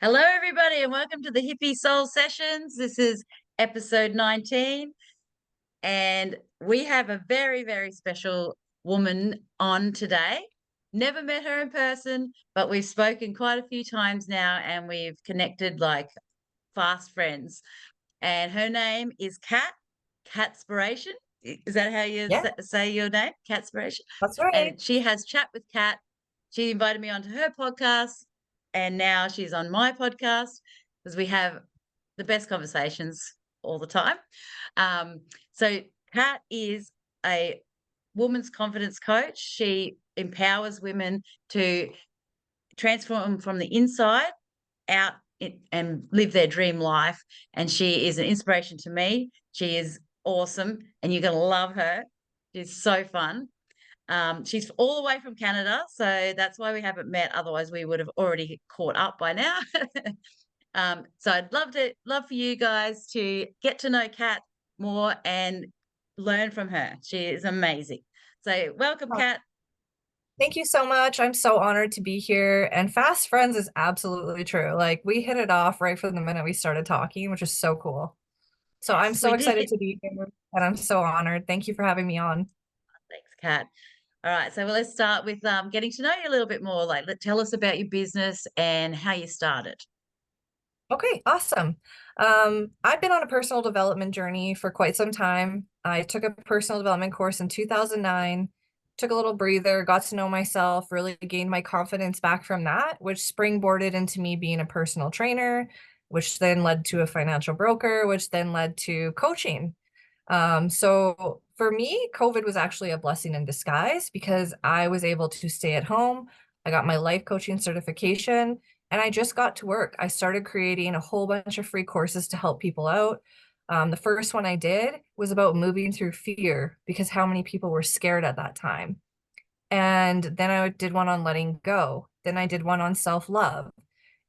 Hello, everybody, and welcome to the Hippy Soul Sessions. This is episode 19, and we have a very, very special woman on today. Never met her in person, but we've spoken quite a few times now, and we've connected like fast friends. And her name is Kat, Catspiration. Is that how you Yeah, say your name? Catspiration. that's right. And she has Chat with Kat. She invited me onto her podcast, and now she's on my podcast because we have the best conversations all the time. Um, so Kat is a woman's confidence coach. She empowers women to transform from the inside out and live their dream life. And she is an inspiration to me. She is awesome, and you're going to love her. She's so fun. She's all the way from Canada, so that's why we haven't met. Otherwise, we would have already caught up by now. So I'd love for you guys to get to know Kat more and learn from her. She is amazing. So welcome, Oh, Kat. thank you so much. I'm so honored to be here. And fast friends is absolutely true. Like we hit it off right from the minute we started talking, which is so cool. So I'm Yes, we so did. excited to be here and I'm so honored. Thank you for having me on. Thanks, Kat. All right, so let's start with getting to know you a little bit more. Tell us about your business and how you started. Okay, awesome. I've been on a personal development journey for quite some time. I took a personal development course in 2009, took a little breather, got to know myself, really gained my confidence back from that, which springboarded into me being a personal trainer, which then led to a financial broker, which then led to coaching. So for me, COVID was actually a blessing in disguise because I was able to stay at home. I got my life coaching certification and I just got to work. I started creating a whole bunch of free courses to help people out. The first one I did was about moving through fear because how many people were scared at that time. And then I did one on letting go. Then I did one on self-love.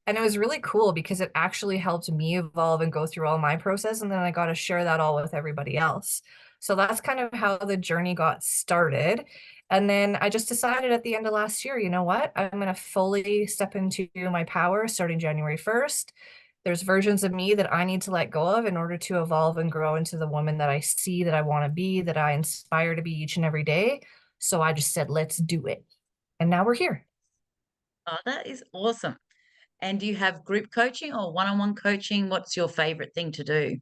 And it was really cool because it actually helped me evolve and go through all my process. And then I got to share that all with everybody else. So that's kind of how the journey got started. And then I just decided at the end of last year, you know what? I'm going to fully step into my power starting January 1st. There's versions of me that I need to let go of in order to evolve and grow into the woman that I see that I want to be, that I inspire to be each and every day. So I just said, let's do it. And now we're here. Oh, that is awesome. And do you have group coaching or one-on-one coaching? What's your favorite thing to do?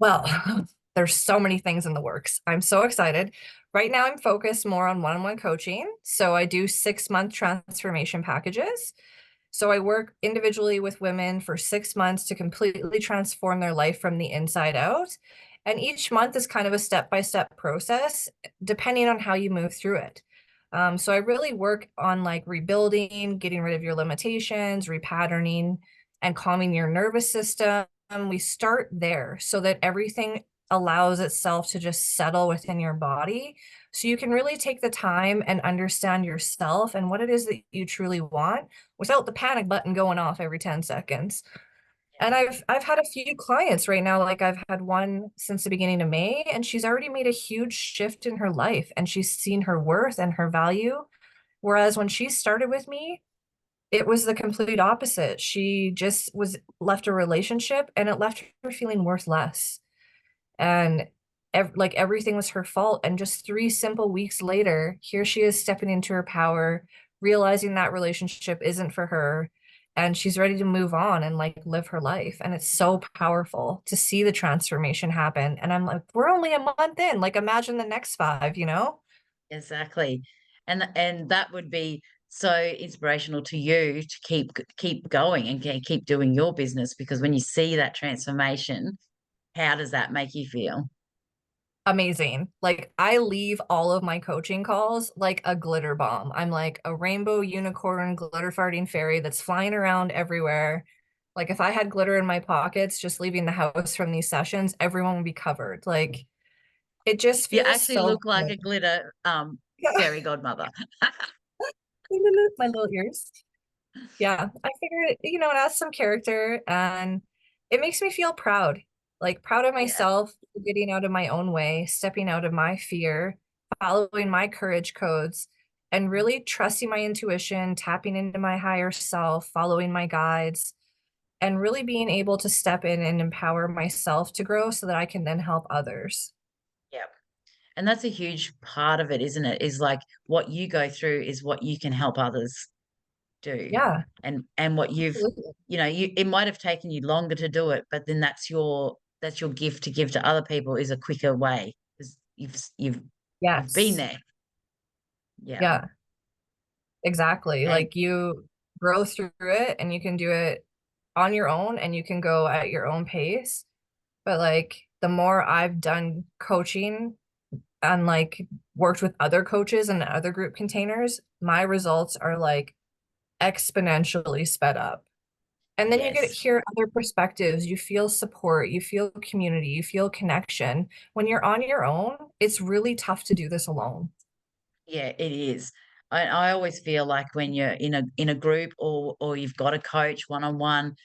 Well, there's so many things in the works. I'm so excited. Right now, I'm focused more on one-on-one coaching. So I do 6-month transformation packages. So I work individually with women for 6 months to completely transform their life from the inside out. And each month is kind of a step-by-step process, depending on how you move through it. So I really work on like rebuilding, getting rid of your limitations, repatterning, and calming your nervous system. We start there so that everything allows itself to just settle within your body. So you can really take the time and understand yourself and what it is that you truly want without the panic button going off every 10 seconds. And I've had a few clients right now, like I've had one since the beginning of May, and she's already made a huge shift in her life and she's seen her worth and her value. Whereas when she started with me, it was the complete opposite. She just was left a relationship and it left her feeling worth less. And like everything was her fault. And just 3 simple weeks later, here she is stepping into her power, realizing that relationship isn't for her. And she's ready to move on and like live her life. And it's so powerful to see the transformation happen. And I'm like, we're only a month in. Like, imagine the next 5, you know? Exactly. And that would be so inspirational to you to keep going and keep doing your business, because when you see that transformation, how does that make you feel? Amazing. Like I leave all of my coaching calls like a glitter bomb. I'm like a rainbow unicorn glitter farting fairy that's flying around everywhere. Like if I had glitter in my pockets just leaving the house from these sessions, everyone would be covered. Like it just You feels actually so look like good. a glitter Yeah. fairy godmother. My little ears. Yeah. I figured, it adds some character and it makes me feel proud. Like proud of Yeah. myself, for getting out of my own way, stepping out of my fear, following my courage codes, and really trusting my intuition, tapping into my higher self, following my guides. and really being able to step in and empower myself to grow so that I can then help others. Yeah. And that's a huge part of it, isn't it? Is like what you go through is what you can help others do. Yeah, And what you've, absolutely. you it might have taken you longer to do it, but then that's your gift to give to other people is a quicker way because you've been Yes. there. Yeah. Yeah, exactly. And Like you grow through it and you can do it on your own and you can go at your own pace. But like the more I've done coaching and like worked with other coaches and other group containers, my results are like exponentially sped up. And then you get to yes. hear other perspectives, you feel support, you feel community, you feel connection. When you're on your own, it's really tough to do this alone. Yeah, it is. I always feel like when you're in a group or you've got a coach one on one,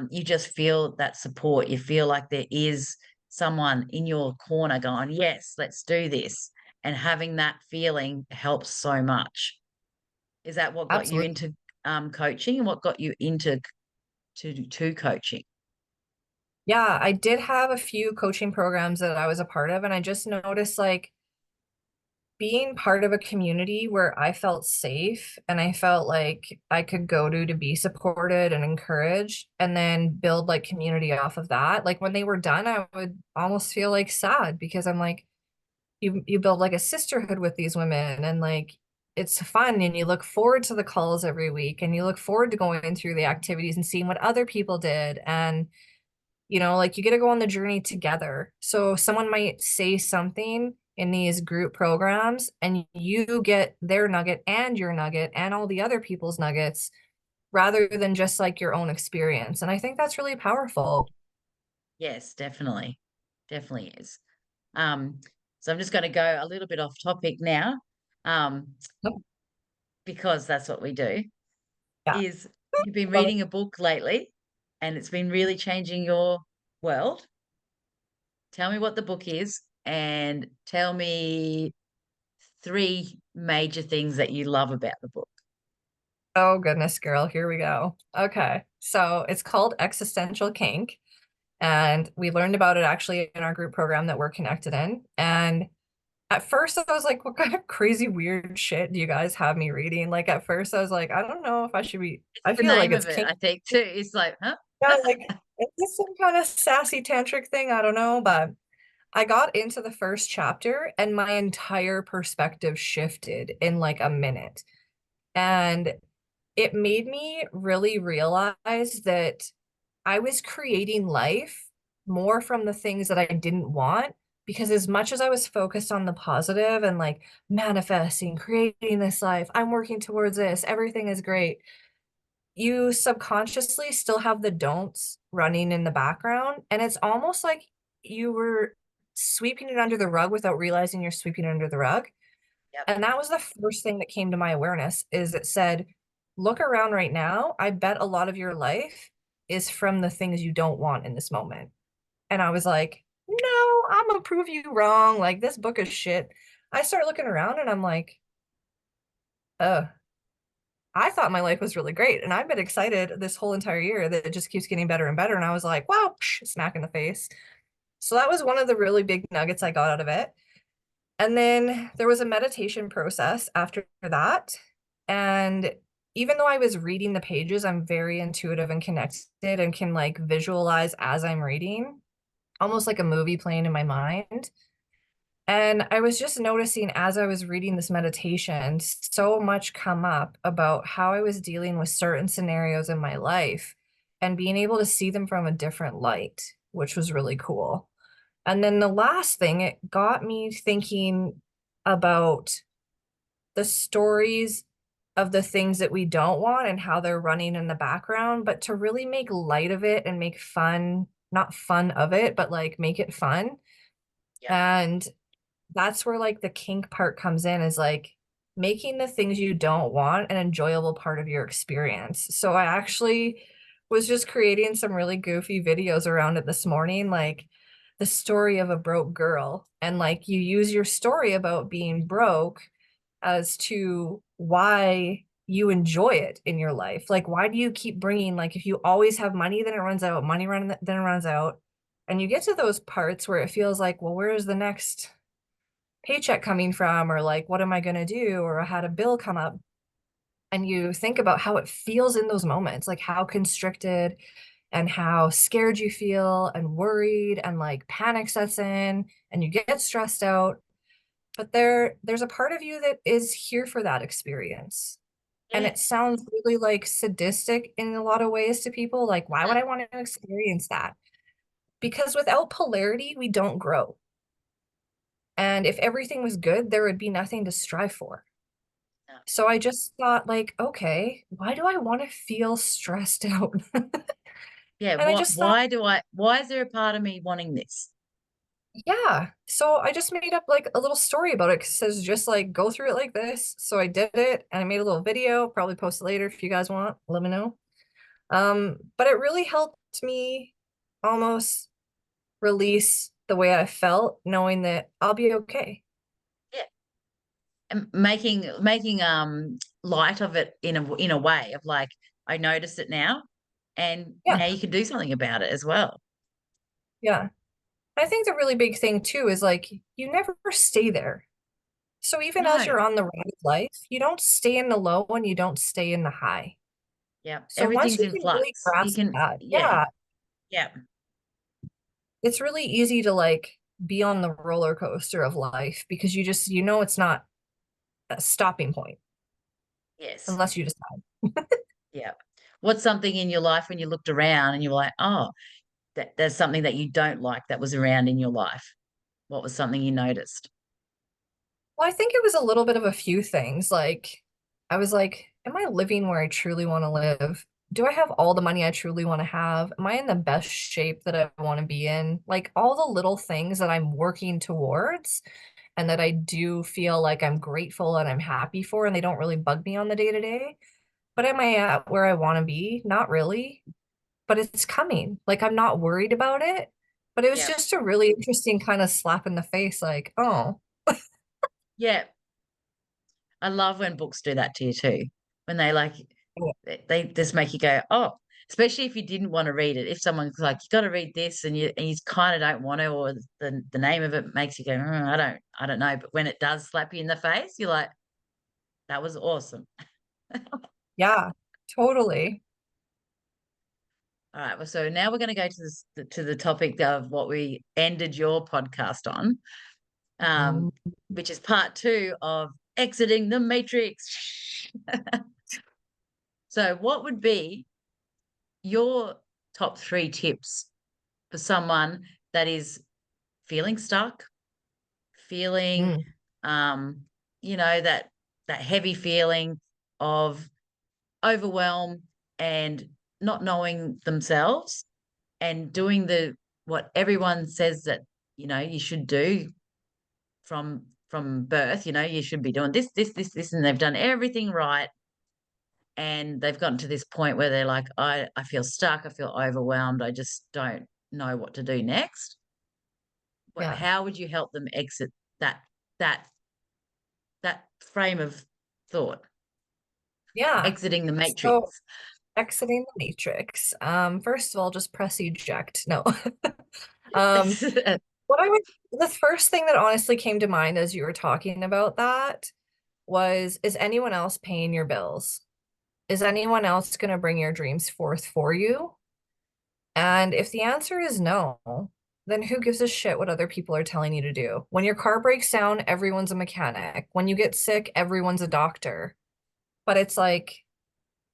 you just feel that support. You feel like there is someone in your corner going, "Yes, let's do this," and having that feeling helps so much. Is that what got you Absolutely. into coaching, and what got you into to coaching? Yeah, I did have a few coaching programs that I was a part of, and I just noticed like being part of a community where I felt safe and I felt like I could go to be supported and encouraged and then build like community off of that. Like when they were done, I would almost feel like sad because I'm like, you build like a sisterhood with these women and like it's fun and you look forward to the calls every week and you look forward to going through the activities and seeing what other people did and like you get to go on the journey together. So someone might say something in these group programs and you get their nugget and your nugget and all the other people's nuggets rather than just like your own experience. And I think that's really powerful. Yes, definitely, definitely is. Um, so I'm just going to go a little bit off topic now, um, Yep. because that's what we do. Yeah. Is you've been Love it. reading a book lately, and it's been really changing your world. Tell me what the book is, and tell me three major things that you love about the book. Oh goodness, girl, here we go. Okay. So it's called Existential Kink. And we learned about it actually in our group program that we're connected in. And at first, I was like, what kind of crazy, weird shit do you guys have me reading? Like, at first, I was like, I don't know if I should be, It's I the feel like name it's of it, kink. I think, too. It's like, huh? Yeah, like, is this some kind of sassy tantric thing? I don't know. But I got into the first chapter and my entire perspective shifted in like a minute. And it made me really realize that I was creating life more from the things that I didn't want because as much as I was focused on the positive and like manifesting, creating this life, I'm working towards this, everything is great. You subconsciously still have the don'ts running in the background. And it's almost like you were sweeping it under the rug without realizing you're sweeping it under the rug. Yep, And that was the first thing that came to my awareness is it said, look around right now. I bet a lot of your life is from the things you don't want in this moment. And I was like, no, I'm gonna prove you wrong. Like this book is shit. I start looking around and I'm like, uh, I thought my life was really great. And I've been excited this whole entire year that it just keeps getting better and better. And I was like, wow, psh, smack in the face. So that was one of the really big nuggets I got out of it. And then there was a meditation process after that. And even though I was reading the pages, I'm very intuitive and connected and can like visualize as I'm reading, almost like a movie playing in my mind. And I was just noticing as I was reading this meditation, so much come up about how I was dealing with certain scenarios in my life and being able to see them from a different light, which was really cool. And then the last thing, it got me thinking about the stories of the things that we don't want and how they're running in the background, but to really make light of it and make fun, not fun of it, but like make it fun. yep, And that's where like the kink part comes in is like making the things you don't want an enjoyable part of your experience. So I actually was just creating some really goofy videos around it this morning, like the story of a broke girl. And like you use your story about being broke as to why you enjoy it in your life. Like, why do you keep bringing, like, if you always have money, then it runs out, then it runs out. And you get to those parts where it feels like, well, where is the next paycheck coming from? Or like, what am I going to do? Or I had a bill come up. And you think about how it feels in those moments, like how constricted and how scared you feel and worried and like panic sets in and you get stressed out. But there's a part of you that is here for that experience. And Yeah. it sounds really like sadistic in a lot of ways to people. Like, why would Mm, I want to experience that? Because without polarity, we don't grow. And if everything was good, there would be nothing to strive for. no. So I just thought, like, okay, why do I want to feel stressed out? Yeah. And I What? just thought, Why is there a part of me wanting this? yeah. So I just made up like a little story about it. 'Cause it says just like go through it like this. So I did it and I made a little video, probably post it later if you guys want, let me know. But it really helped me almost release the way I felt, knowing that I'll be okay. Yeah. And making light of it in a way of like, I noticed it now, and Yeah, now you can do something about it as well. yeah. I think the really big thing too is like you never stay there. So even as No. you're on the ride of life, you don't stay in the low and you don't stay in the high. Yeah. So once Everything's you in can really flux. You grasp can. that, Yeah. yeah, Yeah. it's really easy to like be on the roller coaster of life because you know it's not a stopping point Yes. unless you decide. Yeah. What's something in your life when you looked around and you were like, oh, there's something that you don't like that was around in your life? What was something you noticed? Well, I think it was a little bit of a few things. Like, I was like, am I living where I truly want to live? Do I have all the money I truly want to have? Am I in the best shape that I want to be in? Like, all the little things that I'm working towards and that I do feel like I'm grateful and I'm happy for, and they don't really bug me on the day to day. But am I at where I want to be? Not really, but it's coming. Like, I'm not worried about it. But it was Yeah. just a really interesting kind of slap in the face, like, oh, Yeah. I love when books do that to you too. When they like, they just make you go, oh, especially if you didn't want to read it. If someone's like, you got to read this, and you kind of don't want to, or the name of it makes you go, I don't know. But when it does slap you in the face, you're like, that was awesome. yeah, totally. All right. Well, so now we're going to go to the topic of what we ended your podcast on, um, Mm, which is part two of exiting the matrix. So, what would be your top three tips for someone that is feeling stuck, feeling, mm, um, that heavy feeling of overwhelm and not knowing themselves and doing the what everyone says that you should do from birth. You should be doing this, and they've done everything right, and they've gotten to this point where they're like, I feel stuck, I feel overwhelmed, I just don't know what to do next. yeah, How would you help them exit that that that frame of thought, yeah. exiting the So matrix? exiting the matrix. First of all, just press eject. No. Um, what I would, the first thing that honestly came to mind as you were talking about that was, is anyone else paying your bills? Is anyone else going to bring your dreams forth for you? And if the answer is no, then who gives a shit what other people are telling you to do? When your car breaks down, everyone's a mechanic. When you get sick, everyone's a doctor. But it's like,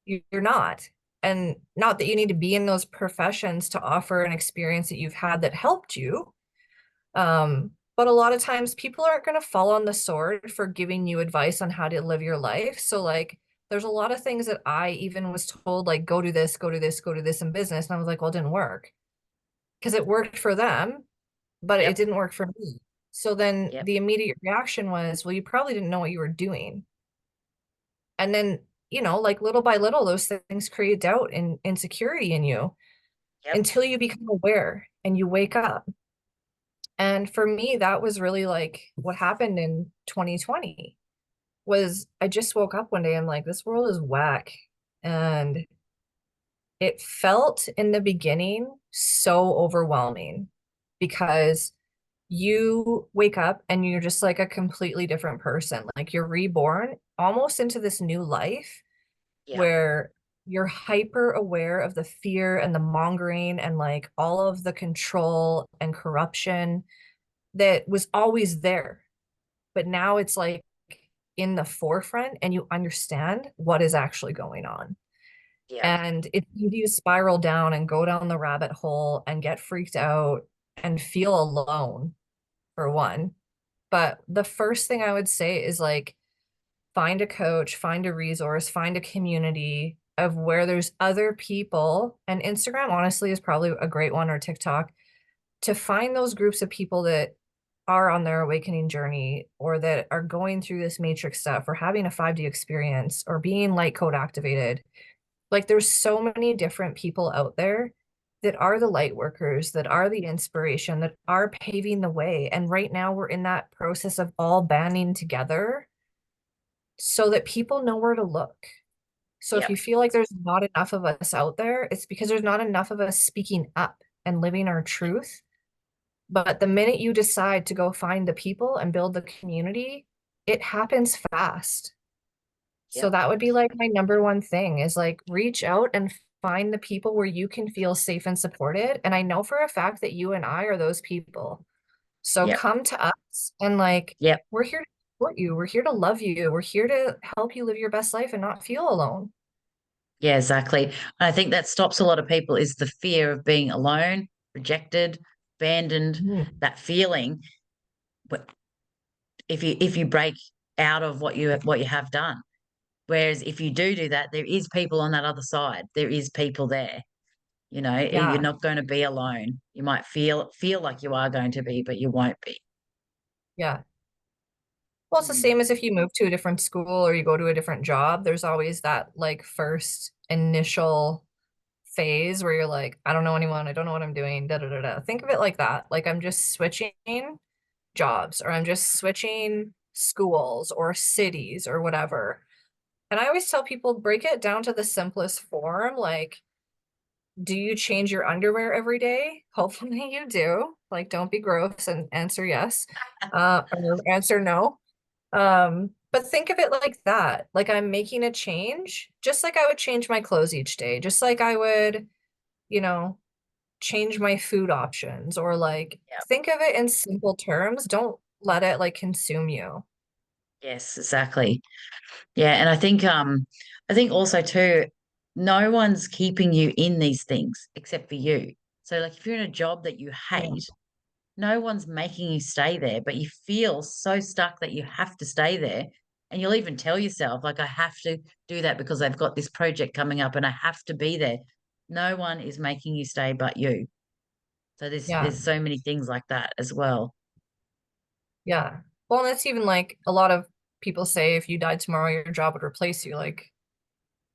you're not. And not that you need to be in those professions to offer an experience that you've had that helped you. But a lot of times people aren't going to fall on the sword for giving you advice on how to live your life. So like there's a lot of things that I even was told, like, go do this, go do this, go do this in business. And I was like, well, it didn't work because it worked for them, but it Yep. didn't work for me. So then Yep. the immediate reaction was, well, you probably didn't know what you were doing. And then, like little by little, those things create doubt and insecurity in you Yep. until you become aware and you wake up. And for me, that was really like what happened in 2020. was I just woke up one day and like, this world is whack. And it felt in the beginning so overwhelming because you wake up and you're just like a completely different person. Like you're reborn almost into this new life Yeah. where you're hyper aware of the fear and the mongering and like all of the control and corruption that was always there. But now it's like in the forefront and you understand what is actually going on. Yeah. And it's easy to spiral down and go down the rabbit hole and get freaked out and feel alone, for one. But the first thing I would say is like find a coach, find a resource, find a community of where there's other people. And Instagram, honestly, is probably a great one, or TikTok, to find those groups of people that are on their awakening journey or that are going through this matrix stuff or having a 5D experience or being light code activated. Like there's so many different people out there that are the light workers, that are the inspiration, that are paving the way. And right now we're in that process of all banding together so that people know where to look. So if Yeah. you feel like there's not enough of us out there, it's because there's not enough of us speaking up and living our truth. But the minute you decide to go find the people and build the community, it happens fast. So Yeah. that would be like my number one thing is like reach out and find the people where you can feel safe and supported. And I know for a fact that you and I are those people. So Yeah. come to us and like Yeah. we're here to support you. We're here to love you. We're here to help you live your best life and not feel alone. Yeah, exactly. And I think that stops a lot of people is the fear of being alone, rejected, abandoned, Mhm. that feeling. But if you break out of what you have done. Whereas if you do that, there is people on that other side. There is people there. You're Yeah. not going to be alone. You might feel like you are going to be, but you won't be. Yeah. Well, it's the Mm. same as if you move to a different school or you go to a different job. There's always that like first initial phase where you're like, I don't know anyone, I don't know what I'm doing, da da da da. Think of it like that. Like I'm just switching jobs or I'm just switching schools or cities or whatever. And I always tell people break it down to the simplest form. Like, do you change your underwear every day? Hopefully you do. Like, don't be gross and answer yes, or answer no. But think of it like that. Like I'm making a change, just like I would change my clothes each day, just like I would, you know, change my food options or like Yeah. think of it in simple terms. Don't let it like consume you. Yes, exactly. Yeah, and I think also too, no one's keeping you in these things except for you. So like if you're in a job that you Yeah. hate, no one's making you stay there, but you feel so stuck that you have to stay there. And you'll even tell yourself, like, I have to do that because I've got this project coming up and I have to be there. No one is making you stay but you. So there's Yeah. there's so many things like that as well. Yeah. Well, and it's even like a lot of people say if you died tomorrow, your job would replace you, like,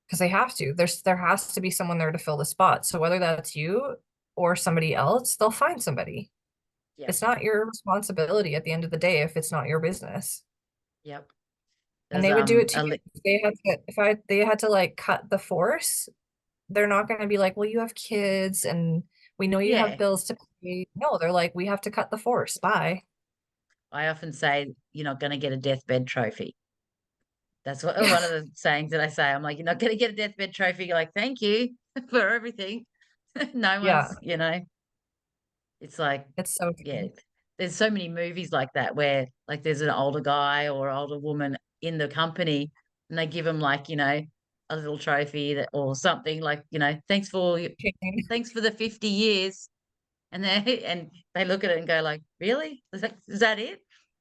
because they have to. There has to be someone there to fill the spot. So whether that's you or somebody else, they'll find somebody. Yep. It's not your responsibility at the end of the day if it's not your business. Yep. And There's they would do it to a you. If they had to, if I they had to like cut the force, they're not going to be like, well, you have kids and we know you have yeah. bills to pay. No, they're like, we have to cut the force. Bye. I often say you're not going to get a deathbed trophy. That's what Yeah. one of the sayings that I say. I'm like, you're not going to get a deathbed trophy. You're like, thank you for everything. No Yeah. one's. It's like, It's so yeah, true. there's so many movies like that where like there's an older guy or older woman in the company and they give them like, a little trophy that or something like, thanks for the 50 years. And they look at it and go like, really? Is that it?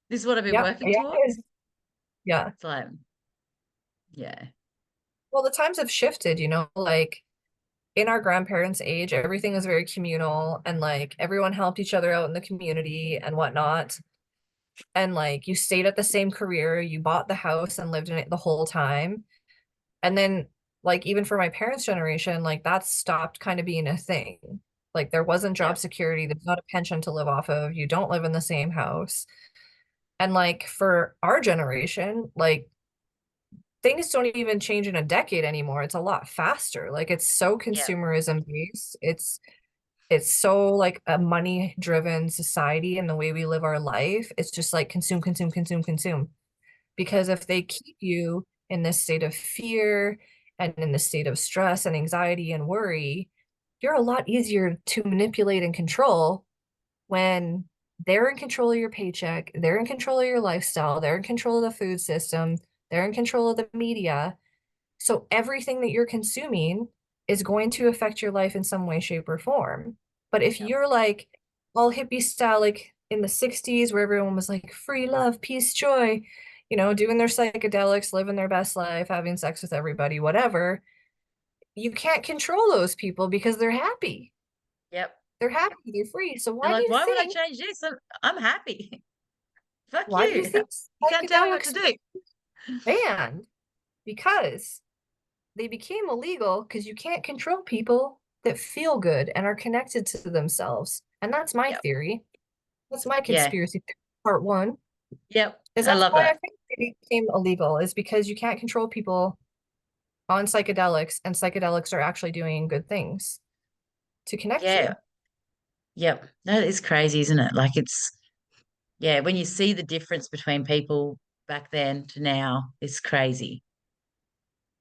This is what I've been Yeah. working Yeah. towards? Yeah. It's like, yeah, Well, the times have shifted, like in our grandparents' age, everything was very communal and like everyone helped each other out in the community and whatnot. And like you stayed at the same career, you bought the house and lived in it the whole time. And then, like, even for my parents' generation, like that stopped kind of being a thing. Like there wasn't yeah, job security, there's not a pension to live off of, you don't live in the same house. And like for our generation, like things don't even change in a decade anymore. It's a lot faster. Like it's so Yeah. consumerism based. It's so like a money driven society and the way we live our life. It's just like consume, consume, consume, consume. Yep. Because if they keep you in this state of fear and in this state of stress and anxiety and worry, you're a lot easier to manipulate and control when they're in control of your paycheck, they're in control of your lifestyle, they're in control of the food system, they're in control of the media. So everything that you're consuming is going to affect your life in some way, shape, or form. But if Yep. you're like all hippie style, like in the 60s, where everyone was like free love, peace, joy, doing their psychedelics, living their best life, having sex with everybody, whatever, you can't control those people because they're happy. Yep. They're happy, they're free. So They're why do like, you why would I think, change this? I'm happy. Fuck why do you you. think You can't tell me what to psychedelics do. were banned? Because they became illegal because you can't control people that feel good and are connected to themselves. And that's my Yep. theory. That's my Yeah. conspiracy theory, part one, Yep. is I that's love why I that. think they became illegal, is because you can't control people on psychedelics, and psychedelics are actually doing good things to connect Yeah. you. Yep. That is crazy, isn't it? Like it's yeah, when you see the difference between people back then to now, it's crazy.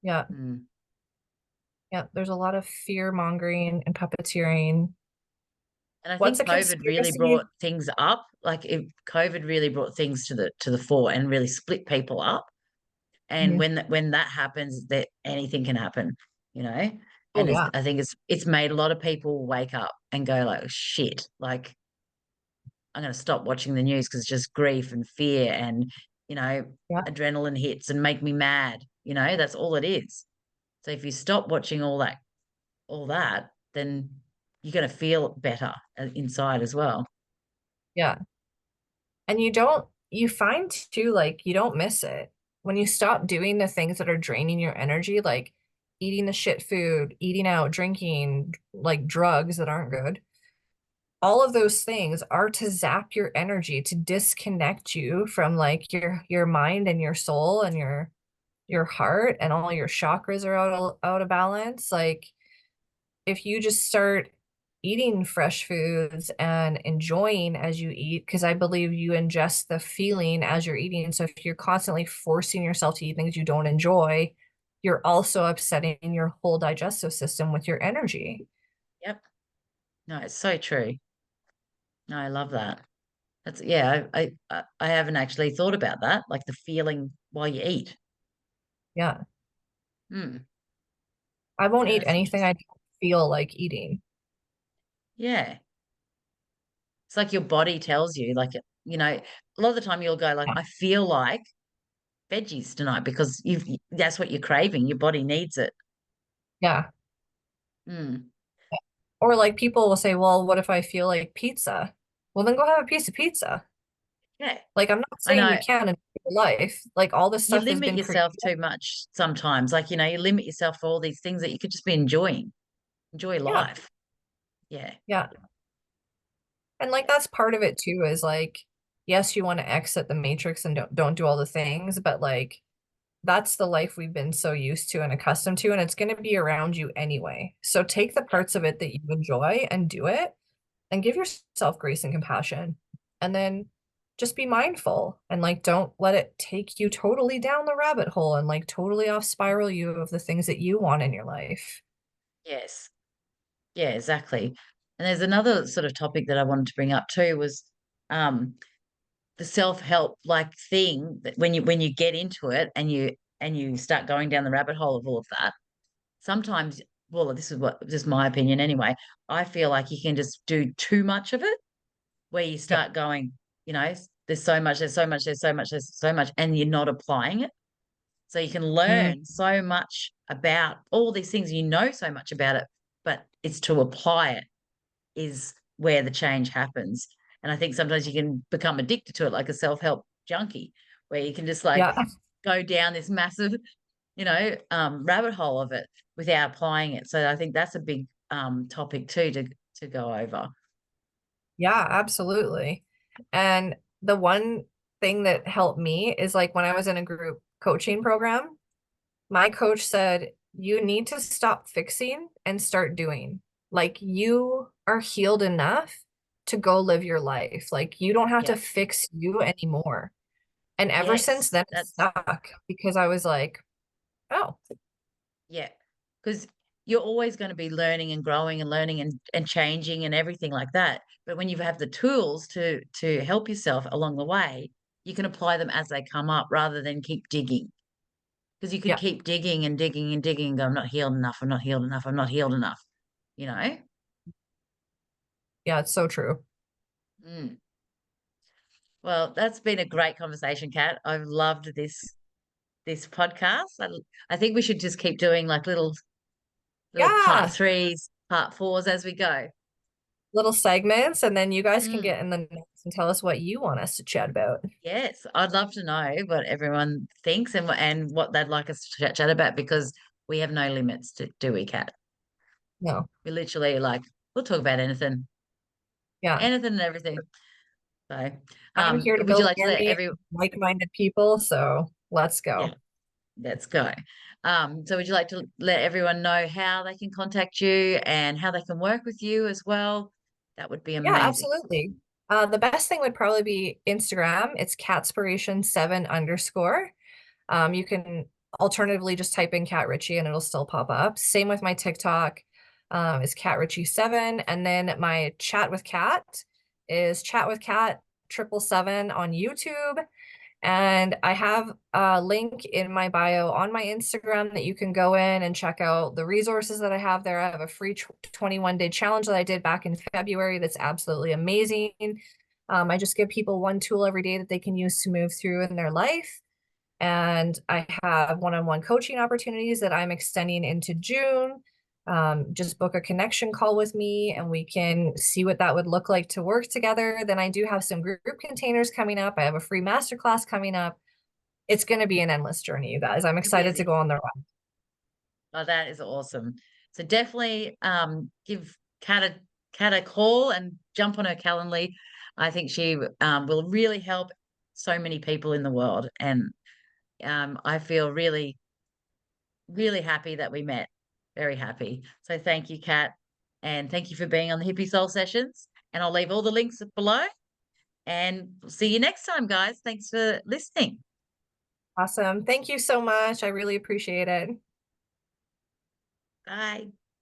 Yeah. Mm. Yeah. There's a lot of fear mongering and puppeteering. And I What's think a COVID really brought conspiracy? things up. COVID really brought things to the fore and really split people up. And Mhm. when that happens, that anything can happen, you know. Oh, And yeah. I think it's made a lot of people wake up and go like, shit, like I'm going to stop watching the news because it's just grief and fear and you know Yeah. adrenaline hits and make me mad. You know, that's all it is. So if you stop watching all that, then you're going to feel better inside as well. Yeah. And you find too, like, you don't miss it. When you stop doing the things that are draining your energy, like eating the shit food, eating out, drinking, like drugs that aren't good, all of those things are to zap your energy, to disconnect you from like your mind and your soul and your heart, and all your chakras are out of balance. Like if you just start eating fresh foods and enjoying as you eat, because I believe you ingest the feeling as you're eating. So if you're constantly forcing yourself to eat things you don't enjoy, you're also upsetting your whole digestive system with your energy. Yep. No, it's so true. No, I love that. That's yeah. I haven't actually thought about that, like the feeling while you eat. Yeah. Hmm. I won't Yeah, eat that's anything I interesting. don't feel like eating. Yeah, it's like your body tells you, like a lot of the time you'll go like, Yeah. I feel like veggies tonight because that's what you're craving. Your body needs it. Yeah. Hmm. Or like people will say, well, what if I feel like pizza? Well, then go have a piece of pizza. Yeah, Like, I'm not I saying you know. can't in your life. Like, all this You stuff has limit been created. yourself too much sometimes. Like, you limit yourself for all these things that you could just be enjoying. Enjoy Yeah. life. Yeah. Yeah. And like, that's part of it too, is like, yes, you want to exit the matrix and don't do all the things, but like, that's the life we've been so used to and accustomed to, and it's going to be around you anyway. So take the Yep. parts of it that you enjoy and do it, and give yourself grace and compassion. And then just be mindful and like don't let it take you totally down the rabbit hole and like totally off spiral you of the things that you want in your life. Yes. Yeah, exactly. And there's another sort of topic that I wanted to bring up too was um the self-help like thing that when you get into it and you start going down the rabbit hole of all of that, sometimes, well, this is what just my opinion anyway, I feel like you can just do too much of it where you Yeah. start going, there's so much, there's so much, there's so much, there's so much, and you're not applying it. So you can Mm, learn so much about all these things, so much about it, but it's to apply it is where the change happens. And I think sometimes you can become addicted to it like a self-help junkie, where you can just like yeah. go down this massive, rabbit hole of it without applying it. So I think that's a big topic too to go over. Yeah, absolutely. And the one thing that helped me is like when I was in a group coaching program, My coach said, you need to stop fixing and start doing. Like, you are healed enough to go live your life. Like, you don't have to Yeah. fix you anymore. And ever since Yes. then, it stuck because I was like, oh, Yeah. Because you're always going to be learning and growing and learning and changing and everything like that. But when you have the tools to help yourself along the way, you can apply them as they come up rather than keep digging. Because you could yeah, keep digging and digging and digging and go, I'm not healed enough, I'm not healed enough, I'm not healed enough, you know? yeah, it's so true. Mm. Well, that's been a great conversation, Kat. I've loved this podcast. I think we should just keep doing like little part Yeah, threes, part fours as we go. little segments, and then you guys can Mm. get in the notes and tell us what you want us to chat about. Yes, I'd love to know what everyone thinks and what they'd like us to chat about because we have no limits, do we, Kat? No, We literally like we'll talk about anything, yeah. anything and everything. So, I'm here to would you build like an to let army of like-minded people, so let's yeah, go. let's go. So would you like to let everyone know how they can contact you and how they can work with you as well? That would be Yeah, amazing. absolutely. The best thing would probably be Instagram. It's catspiration7_. You can alternatively just type in Kat Richie and it'll still pop up. Same with my TikTok, is Kat Richie7. And then my Chat with Kat is Chat with Kat 777 on YouTube. And I have a link in my bio on my Instagram that you can go in and check out the resources that I have there. I have a free 21-day challenge that I did back in February that's absolutely amazing. I just give people one tool every day that they can use to move through in their life. And I have one-on-one coaching opportunities that I'm extending into June. Just book a connection call with me and we can see what that would look like to work together. Then I do have some group containers coming up. I have a free masterclass coming up. It's going to be an endless journey, you guys. I'm You're excited to busy. go on the ride. Oh, that is awesome. So definitely give Kat a call and jump on her Calendly. I think she will really help so many people in the world. And I feel really, really happy that we met. Very happy. So thank you, Kat. And thank you for being on the Hippie Soul Sessions. And I'll leave all the links below. And see you next time, guys. Thanks for listening. Awesome. Thank you so much. I really appreciate it. Bye.